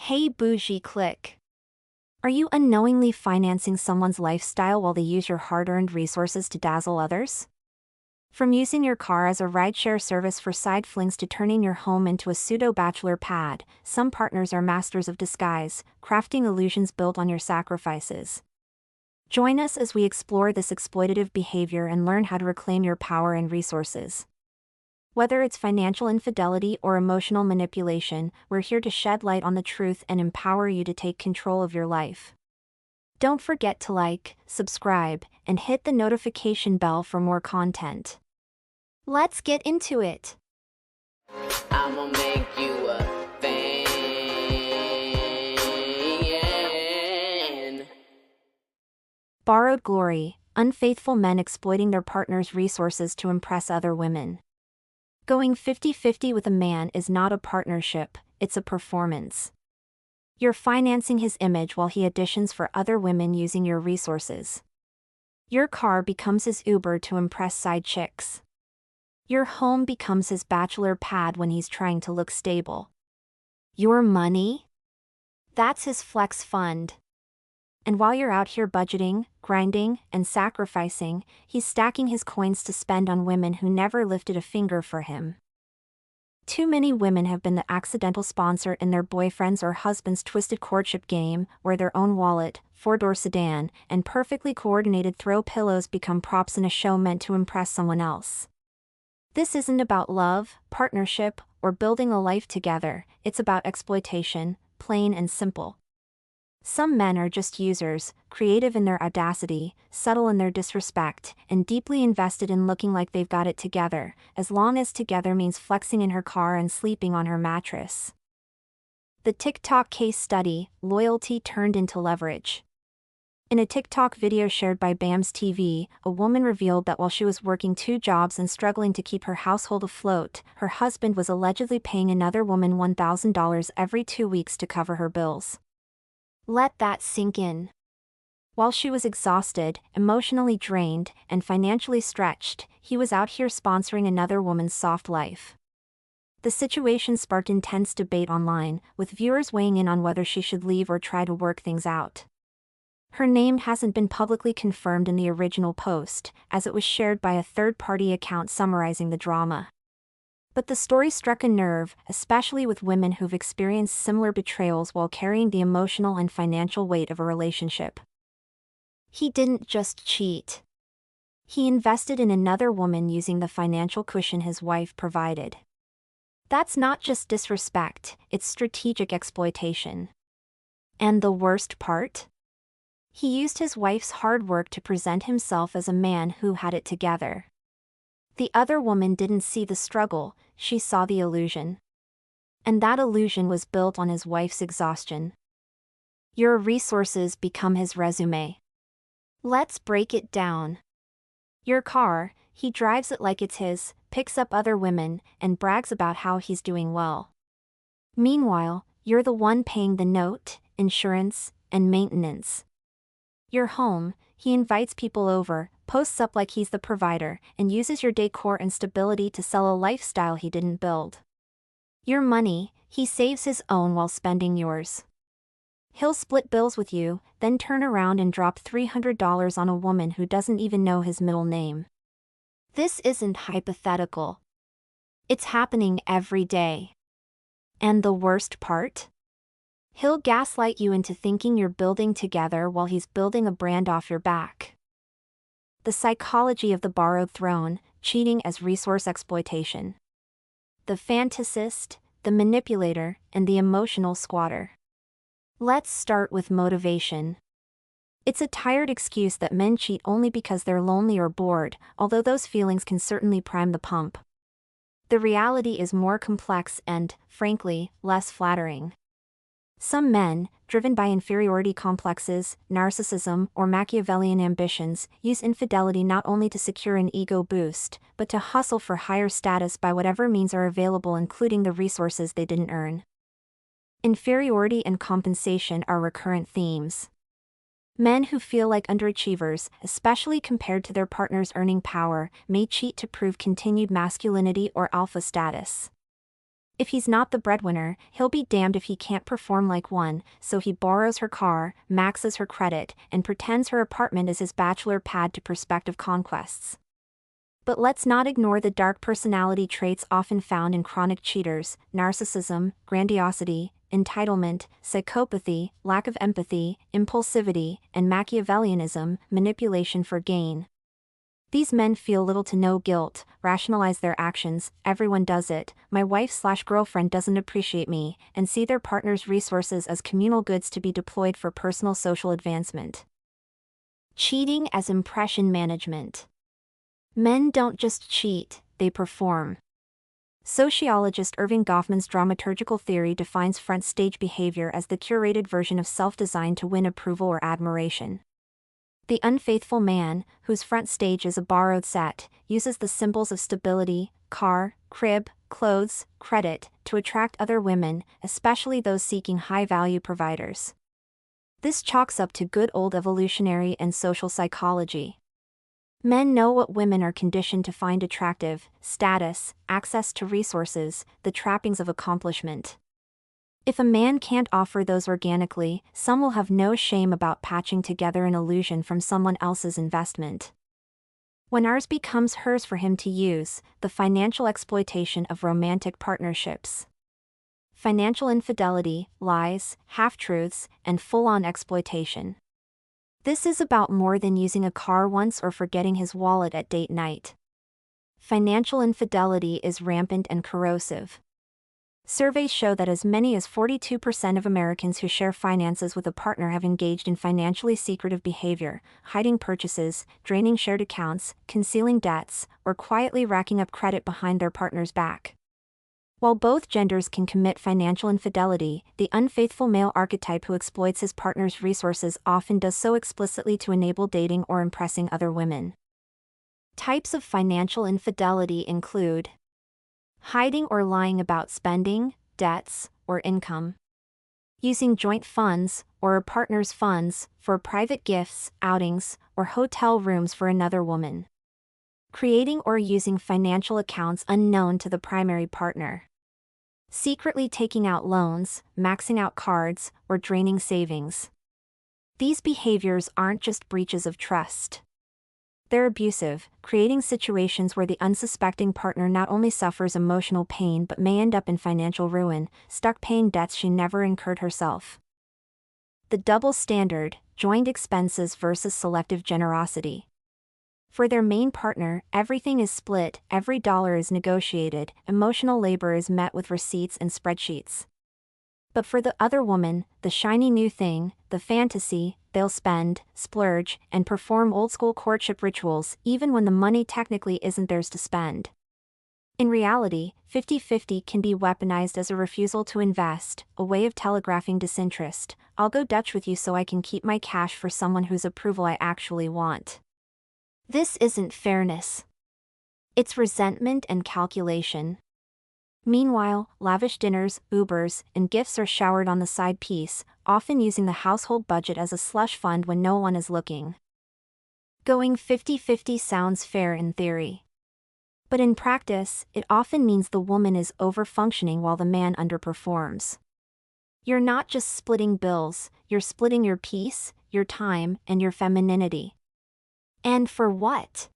Hey Bougie click. Are you unknowingly financing someone's lifestyle while they use your hard-earned resources to dazzle others? From using your car as a rideshare service for side flings to turning your home into a pseudo-bachelor pad, some partners are masters of disguise, crafting illusions built on your sacrifices. Join us as we explore this exploitative behavior and learn how to reclaim your power and resources. Whether it's financial infidelity or emotional manipulation, we're here to shed light on the truth and empower you to take control of your life. Don't forget to like, subscribe, and hit the notification bell for more content. Let's get into it. I'ma make you a fan. Borrowed glory, unfaithful men exploiting their partner's resources to impress other women. Going 50-50 with a man is not a partnership, it's a performance. You're financing his image while he auditions for other women using your resources. Your car becomes his Uber to impress side chicks. Your home becomes his bachelor pad when he's trying to look stable. Your money? That's his flex fund. And while you're out here budgeting, grinding, and sacrificing, he's stacking his coins to spend on women who never lifted a finger for him. Too many women have been the accidental sponsor in their boyfriend's or husband's twisted courtship game, where their own wallet, four-door sedan, and perfectly coordinated throw pillows become props in a show meant to impress someone else. This isn't about love, partnership, or building a life together, it's about exploitation, plain and simple. Some men are just users, creative in their audacity, subtle in their disrespect, and deeply invested in looking like they've got it together, as long as together means flexing in her car and sleeping on her mattress. The TikTok case study, loyalty turned into leverage. In a TikTok video shared by BAMS TV, a woman revealed that while she was working 2 jobs and struggling to keep her household afloat, her husband was allegedly paying another woman $1,000 every 2 weeks to cover her bills. Let that sink in. While she was exhausted, emotionally drained, and financially stretched, he was out here sponsoring another woman's soft life. The situation sparked intense debate online, with viewers weighing in on whether she should leave or try to work things out. Her name hasn't been publicly confirmed in the original post, as it was shared by a third-party account summarizing the drama. But the story struck a nerve, especially with women who've experienced similar betrayals while carrying the emotional and financial weight of a relationship. He didn't just cheat. He invested in another woman using the financial cushion his wife provided. That's not just disrespect, it's strategic exploitation. And the worst part? He used his wife's hard work to present himself as a man who had it together. The other woman didn't see the struggle, she saw the illusion. And that illusion was built on his wife's exhaustion. Your resources become his resume. Let's break it down. Your car, he drives it like it's his, picks up other women, and brags about how he's doing well. Meanwhile, you're the one paying the note, insurance, and maintenance. Your home, he invites people over, posts up like he's the provider, and uses your decor and stability to sell a lifestyle he didn't build. Your money, he saves his own while spending yours. He'll split bills with you, then turn around and drop $300 on a woman who doesn't even know his middle name. This isn't hypothetical. It's happening every day. And the worst part? He'll gaslight you into thinking you're building together while he's building a brand off your back. The psychology of the borrowed throne, cheating as resource exploitation. The fantasist, the manipulator, and the emotional squatter. Let's start with motivation. It's a tired excuse that men cheat only because they're lonely or bored, although those feelings can certainly prime the pump. The reality is more complex and, frankly, less flattering. Some men, driven by inferiority complexes, narcissism, or Machiavellian ambitions, use infidelity not only to secure an ego boost, but to hustle for higher status by whatever means are available, including the resources they didn't earn. Inferiority and compensation are recurrent themes. Men who feel like underachievers, especially compared to their partner's earning power, may cheat to prove continued masculinity or alpha status. If he's not the breadwinner, he'll be damned if he can't perform like one, so he borrows her car, maxes her credit, and pretends her apartment is his bachelor pad to prospective conquests. But let's not ignore the dark personality traits often found in chronic cheaters: narcissism, grandiosity, entitlement, psychopathy, lack of empathy, impulsivity, and Machiavellianism, manipulation for gain. These men feel little to no guilt, rationalize their actions, everyone does it, my wife/girlfriend doesn't appreciate me, and see their partner's resources as communal goods to be deployed for personal social advancement. Cheating as impression management. Men don't just cheat, they perform. Sociologist Irving Goffman's dramaturgical theory defines front-stage behavior as the curated version of self-design to win approval or admiration. The unfaithful man, whose front stage is a borrowed set, uses the symbols of stability, car, crib, clothes, credit, to attract other women, especially those seeking high-value providers. This chalks up to good old evolutionary and social psychology. Men know what women are conditioned to find attractive: status, access to resources, the trappings of accomplishment. If a man can't offer those organically, some will have no shame about patching together an illusion from someone else's investment. When ours becomes hers for him to use, the financial exploitation of romantic partnerships. Financial infidelity, lies, half-truths, and full-on exploitation. This is about more than using a car once or forgetting his wallet at date night. Financial infidelity is rampant and corrosive. Surveys show that as many as 42% of Americans who share finances with a partner have engaged in financially secretive behavior, hiding purchases, draining shared accounts, concealing debts, or quietly racking up credit behind their partner's back. While both genders can commit financial infidelity, the unfaithful male archetype who exploits his partner's resources often does so explicitly to enable dating or impressing other women. Types of financial infidelity include hiding or lying about spending, debts, or income. Using joint funds, or a partner's funds, for private gifts, outings, or hotel rooms for another woman. Creating or using financial accounts unknown to the primary partner. Secretly taking out loans, maxing out cards, or draining savings. These behaviors aren't just breaches of trust. They're abusive, creating situations where the unsuspecting partner not only suffers emotional pain but may end up in financial ruin, stuck paying debts she never incurred herself. The double standard: joint expenses versus selective generosity. For their main partner, everything is split, every dollar is negotiated, emotional labor is met with receipts and spreadsheets. But for the other woman, the shiny new thing, the fantasy, they'll spend, splurge, and perform old-school courtship rituals even when the money technically isn't theirs to spend. In reality, 50-50 can be weaponized as a refusal to invest, a way of telegraphing disinterest. I'll go Dutch with you so I can keep my cash for someone whose approval I actually want. This isn't fairness. It's resentment and calculation. Meanwhile, lavish dinners, Ubers, and gifts are showered on the side piece, often using the household budget as a slush fund when no one is looking. Going 50-50 sounds fair in theory. But in practice, it often means the woman is over-functioning while the man underperforms. You're not just splitting bills, you're splitting your peace, your time, and your femininity. And for what?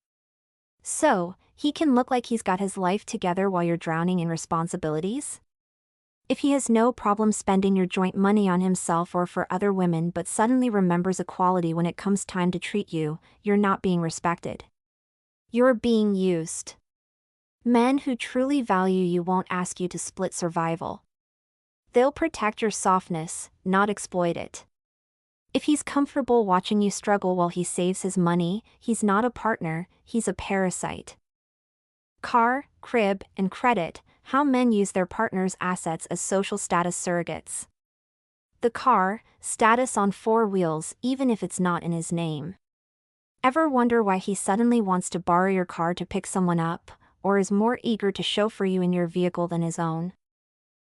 So, he can look like he's got his life together while you're drowning in responsibilities? If he has no problem spending your joint money on himself or for other women but suddenly remembers equality when it comes time to treat you, you're not being respected. You're being used. Men who truly value you won't ask you to split survival. They'll protect your softness, not exploit it. If he's comfortable watching you struggle while he saves his money, he's not a partner, he's a parasite. Car, crib, and credit: how men use their partner's assets as social status surrogates. The car, status on 4 wheels even if it's not in his name. Ever wonder why he suddenly wants to borrow your car to pick someone up, or is more eager to chauffeur you in your vehicle than his own?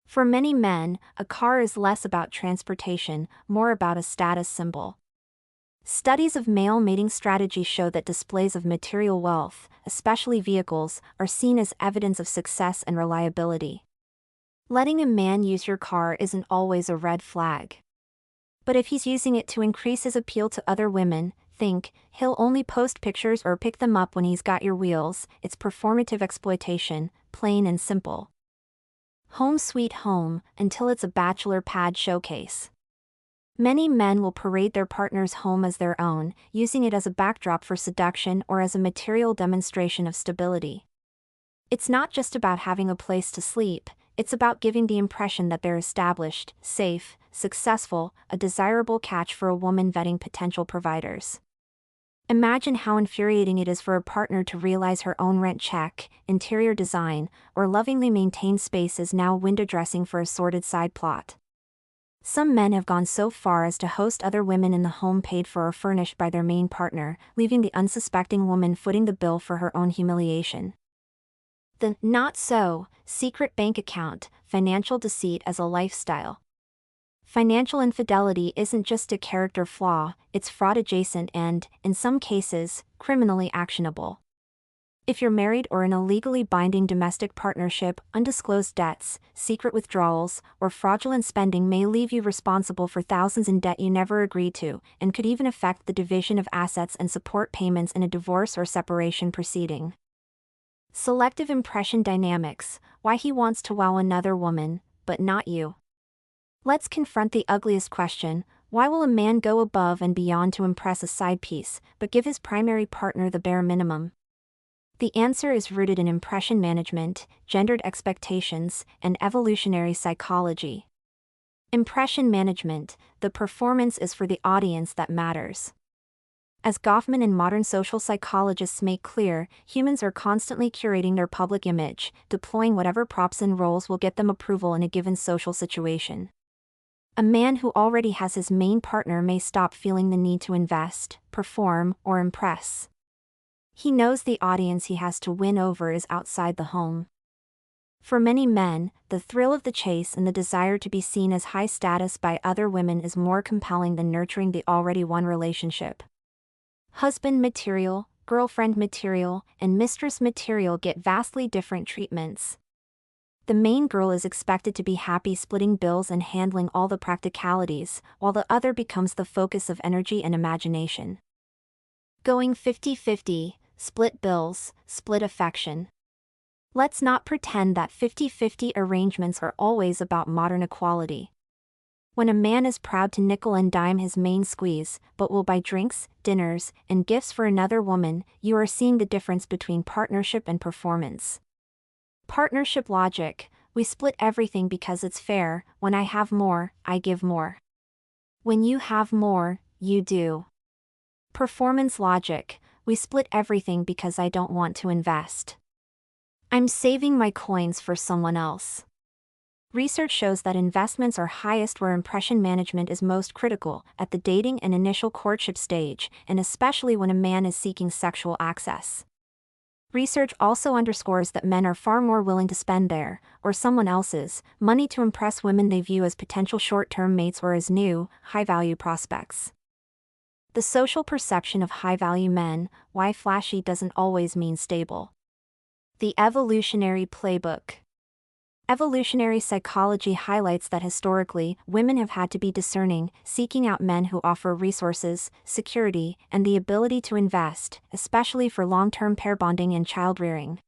For many men, a car is less about transportation, more about a status symbol. Studies of male mating strategy show that displays of material wealth, especially vehicles, are seen as evidence of success and reliability. Letting a man use your car isn't always a red flag. But if he's using it to increase his appeal to other women, think, he'll only post pictures or pick them up when he's got your wheels. It's performative exploitation, plain and simple. Home sweet home, until it's a bachelor pad showcase. Many men will parade their partner's home as their own, using it as a backdrop for seduction or as a material demonstration of stability. It's not just about having a place to sleep, it's about giving the impression that they're established, safe, successful, a desirable catch for a woman vetting potential providers. Imagine how infuriating it is for a partner to realize her own rent check, interior design, or lovingly maintained space is now window dressing for a sordid side plot. Some men have gone so far as to host other women in the home paid for or furnished by their main partner, leaving the unsuspecting woman footing the bill for her own humiliation. The not-so-secret bank account, financial deceit as a lifestyle. Financial infidelity isn't just a character flaw, it's fraud-adjacent and, in some cases, criminally actionable. If you're married or in a legally binding domestic partnership, undisclosed debts, secret withdrawals, or fraudulent spending may leave you responsible for thousands in debt you never agreed to, and could even affect the division of assets and support payments in a divorce or separation proceeding. Selective impression dynamics, why he wants to wow another woman, but not you. Let's confront the ugliest question: why will a man go above and beyond to impress a side piece, but give his primary partner the bare minimum? The answer is rooted in impression management, gendered expectations, and evolutionary psychology. Impression management: the performance is for the audience that matters. As Goffman and modern social psychologists make clear, humans are constantly curating their public image, deploying whatever props and roles will get them approval in a given social situation. A man who already has his main partner may stop feeling the need to invest, perform, or impress. He knows the audience he has to win over is outside the home. For many men, the thrill of the chase and the desire to be seen as high status by other women is more compelling than nurturing the already won relationship. Husband material, girlfriend material, and mistress material get vastly different treatments. The main girl is expected to be happy splitting bills and handling all the practicalities, while the other becomes the focus of energy and imagination. Going 50-50, split bills, split affection. Let's not pretend that 50-50 arrangements are always about modern equality. When a man is proud to nickel and dime his main squeeze, but will buy drinks, dinners, and gifts for another woman, you are seeing the difference between partnership and performance. Partnership logic: we split everything because it's fair. When I have more, I give more. When you have more, you do. Performance logic: we split everything because I don't want to invest. I'm saving my coins for someone else. Research shows that investments are highest where impression management is most critical, at the dating and initial courtship stage, and especially when a man is seeking sexual access. Research also underscores that men are far more willing to spend their, or someone else's, money to impress women they view as potential short-term mates or as new, high-value prospects. The social perception of high-value men: why flashy doesn't always mean stable. The evolutionary playbook. Evolutionary psychology highlights that historically, women have had to be discerning, seeking out men who offer resources, security, and the ability to invest, especially for long-term pair bonding and child-rearing.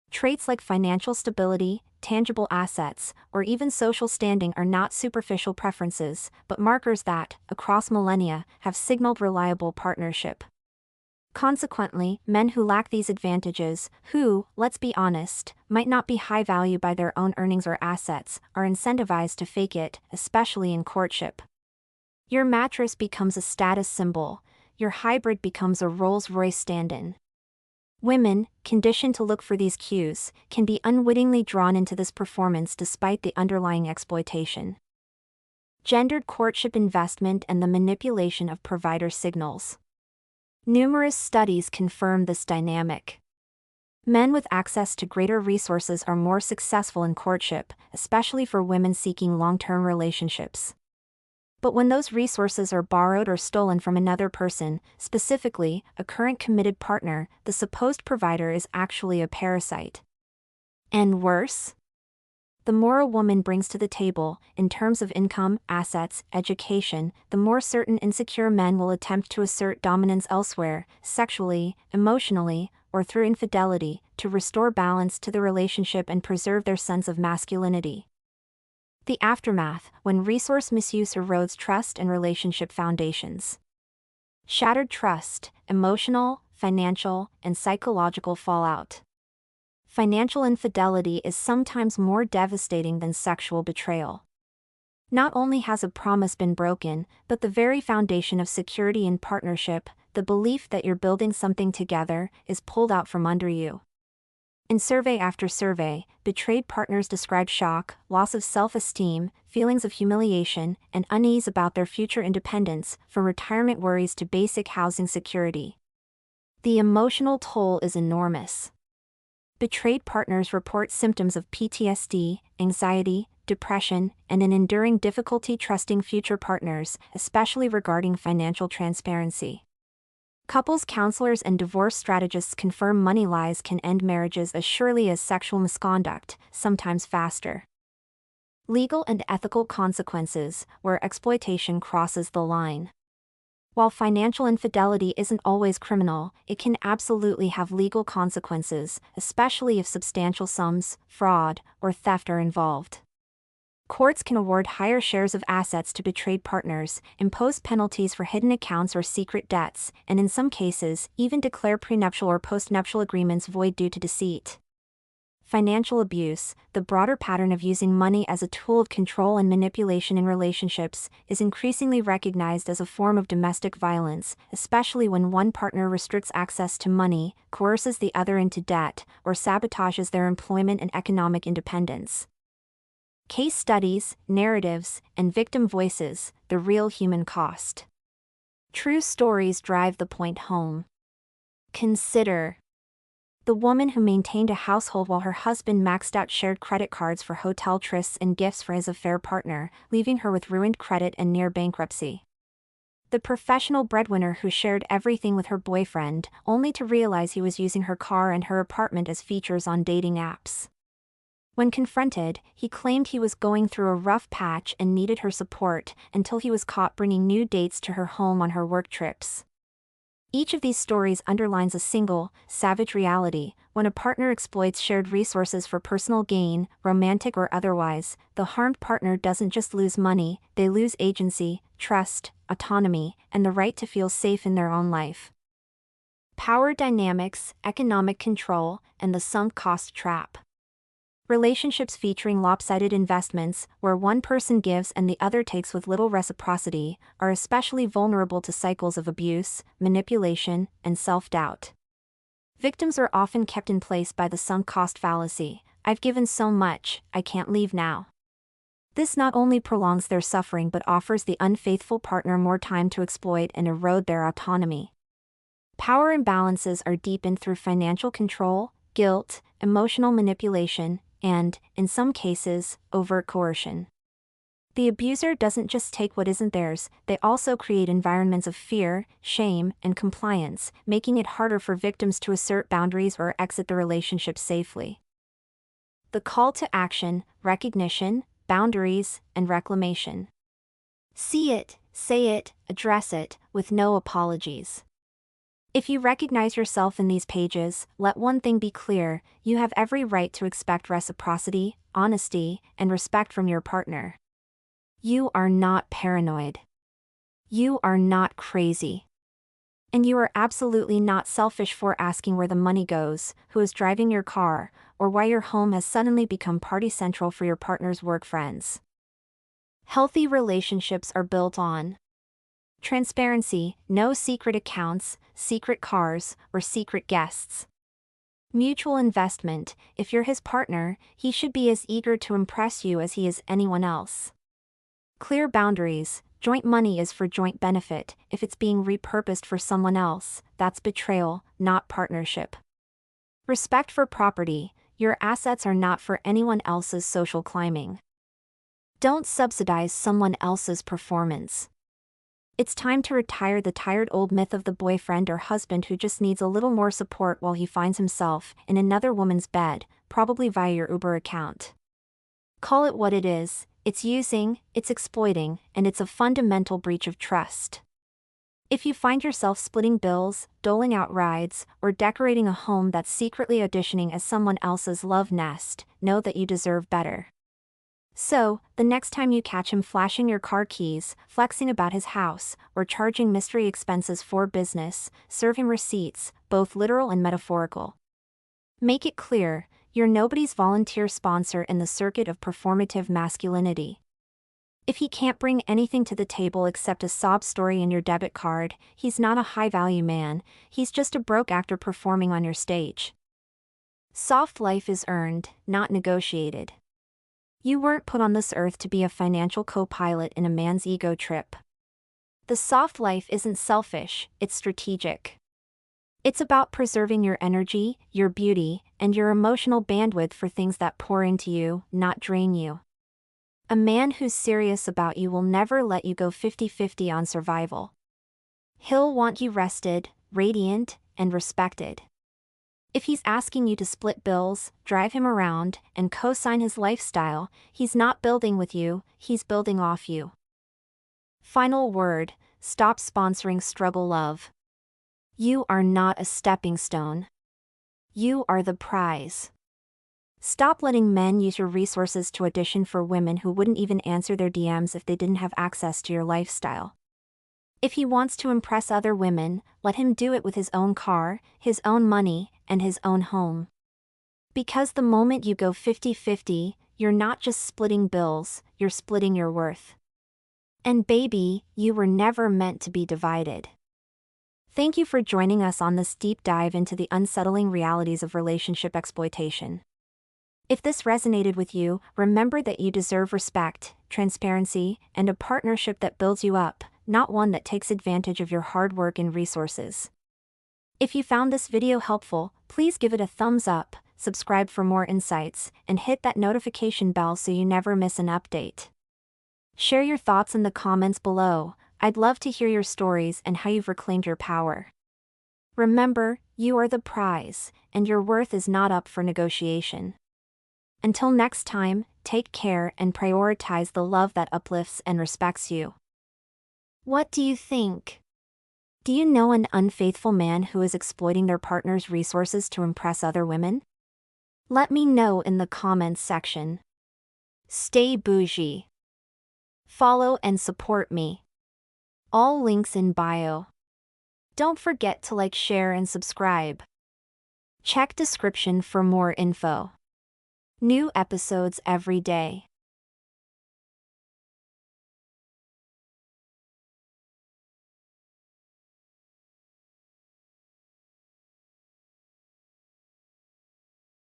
Traits like financial stability, tangible assets, or even social standing are not superficial preferences, but markers that, across millennia, have signaled reliable partnership. Consequently, men who lack these advantages, who, let's be honest, might not be high value by their own earnings or assets, are incentivized to fake it, especially in courtship. Your mattress becomes a status symbol, your hybrid becomes a Rolls-Royce stand-in. Women, conditioned to look for these cues, can be unwittingly drawn into this performance despite the underlying exploitation. Gendered courtship investment and the manipulation of provider signals. Numerous studies confirm this dynamic. Men with access to greater resources are more successful in courtship, especially for women seeking long-term relationships. But when those resources are borrowed or stolen from another person, specifically, a current committed partner, the supposed provider is actually a parasite. And worse? The more a woman brings to the table, in terms of income, assets, education, the more certain insecure men will attempt to assert dominance elsewhere, sexually, emotionally, or through infidelity, to restore balance to the relationship and preserve their sense of masculinity. The aftermath, when resource misuse erodes trust and relationship foundations. Shattered trust, emotional, financial, and psychological fallout. Financial infidelity is sometimes more devastating than sexual betrayal. Not only has a promise been broken, but the very foundation of security in partnership, the belief that you're building something together, is pulled out from under you. In survey after survey, betrayed partners described shock, loss of self-esteem, feelings of humiliation, and unease about their future independence, from retirement worries to basic housing security. The emotional toll is enormous. Betrayed partners report symptoms of PTSD, anxiety, depression, and an enduring difficulty trusting future partners, especially regarding financial transparency. Couples counselors and divorce strategists confirm money lies can end marriages as surely as sexual misconduct, sometimes faster. Legal and ethical consequences, where exploitation crosses the line. While financial infidelity isn't always criminal, it can absolutely have legal consequences, especially if substantial sums, fraud, or theft are involved. Courts can award higher shares of assets to betrayed partners, impose penalties for hidden accounts or secret debts, and in some cases, even declare prenuptial or postnuptial agreements void due to deceit. Financial abuse, the broader pattern of using money as a tool of control and manipulation in relationships, is increasingly recognized as a form of domestic violence, especially when one partner restricts access to money, coerces the other into debt, or sabotages their employment and economic independence. Case studies, narratives, and victim voices, the real human cost. True stories drive the point home. Consider the woman who maintained a household while her husband maxed out shared credit cards for hotel trysts and gifts for his affair partner, leaving her with ruined credit and near bankruptcy. The professional breadwinner who shared everything with her boyfriend, only to realize he was using her car and her apartment as features on dating apps. When confronted, he claimed he was going through a rough patch and needed her support, until he was caught bringing new dates to her home on her work trips. Each of these stories underlines a single, savage reality: when a partner exploits shared resources for personal gain, romantic or otherwise, the harmed partner doesn't just lose money, they lose agency, trust, autonomy, and the right to feel safe in their own life. Power dynamics, economic control, and the sunk cost trap. Relationships featuring lopsided investments, where one person gives and the other takes with little reciprocity, are especially vulnerable to cycles of abuse, manipulation, and self-doubt. Victims are often kept in place by the sunk cost fallacy: I've given so much, I can't leave now. This not only prolongs their suffering but offers the unfaithful partner more time to exploit and erode their autonomy. Power imbalances are deepened through financial control, guilt, emotional manipulation, and, in some cases, overt coercion. The abuser doesn't just take what isn't theirs, they also create environments of fear, shame, and compliance, making it harder for victims to assert boundaries or exit the relationship safely. The call to action: recognition, boundaries, and reclamation. See it, say it, address it, with no apologies. If you recognize yourself in these pages, let one thing be clear: you have every right to expect reciprocity, honesty, and respect from your partner. You are not paranoid. You are not crazy. And you are absolutely not selfish for asking where the money goes, who is driving your car, or why your home has suddenly become party central for your partner's work friends. Healthy relationships are built on transparency: no secret accounts, secret cars, or secret guests. Mutual investment: if you're his partner, he should be as eager to impress you as he is anyone else. Clear boundaries: joint money is for joint benefit, if it's being repurposed for someone else, that's betrayal, not partnership. Respect for property: your assets are not for anyone else's social climbing. Don't subsidize someone else's performance. It's time to retire the tired old myth of the boyfriend or husband who just needs a little more support while he finds himself in another woman's bed, probably via your Uber account. Call it what it is, it's using, it's exploiting, and it's a fundamental breach of trust. If you find yourself splitting bills, doling out rides, or decorating a home that's secretly auditioning as someone else's love nest, know that you deserve better. So, the next time you catch him flashing your car keys, flexing about his house, or charging mystery expenses for business, serve him receipts, both literal and metaphorical. Make it clear, you're nobody's volunteer sponsor in the circuit of performative masculinity. If he can't bring anything to the table except a sob story in your debit card, he's not a high-value man, he's just a broke actor performing on your stage. Soft life is earned, not negotiated. You weren't put on this earth to be a financial co-pilot in a man's ego trip. The soft life isn't selfish, it's strategic. It's about preserving your energy, your beauty, and your emotional bandwidth for things that pour into you, not drain you. A man who's serious about you will never let you go 50-50 on survival. He'll want you rested, radiant, and respected. If he's asking you to split bills, drive him around, and co-sign his lifestyle, he's not building with you, he's building off you. Final word, stop sponsoring struggle love. You are not a stepping stone. You are the prize. Stop letting men use your resources to audition for women who wouldn't even answer their DMs if they didn't have access to your lifestyle. If he wants to impress other women, let him do it with his own car, his own money, and his own home. Because the moment you go 50-50, you're not just splitting bills, you're splitting your worth. And baby, you were never meant to be divided. Thank you for joining us on this deep dive into the unsettling realities of relationship exploitation. If this resonated with you, remember that you deserve respect, transparency, and a partnership that builds you up, not one that takes advantage of your hard work and resources. If you found this video helpful, please give it a thumbs up, subscribe for more insights, and hit that notification bell so you never miss an update. Share your thoughts in the comments below. I'd love to hear your stories and how you've reclaimed your power. Remember, you are the prize, and your worth is not up for negotiation. Until next time, take care and prioritize the love that uplifts and respects you. What do you think? Do you know an unfaithful man who is exploiting their partner's resources to impress other women? Let me know in the comments section. Stay bougie. Follow and support me. All links in bio. Don't forget to like, share, and subscribe. Check description for more info. New episodes every day.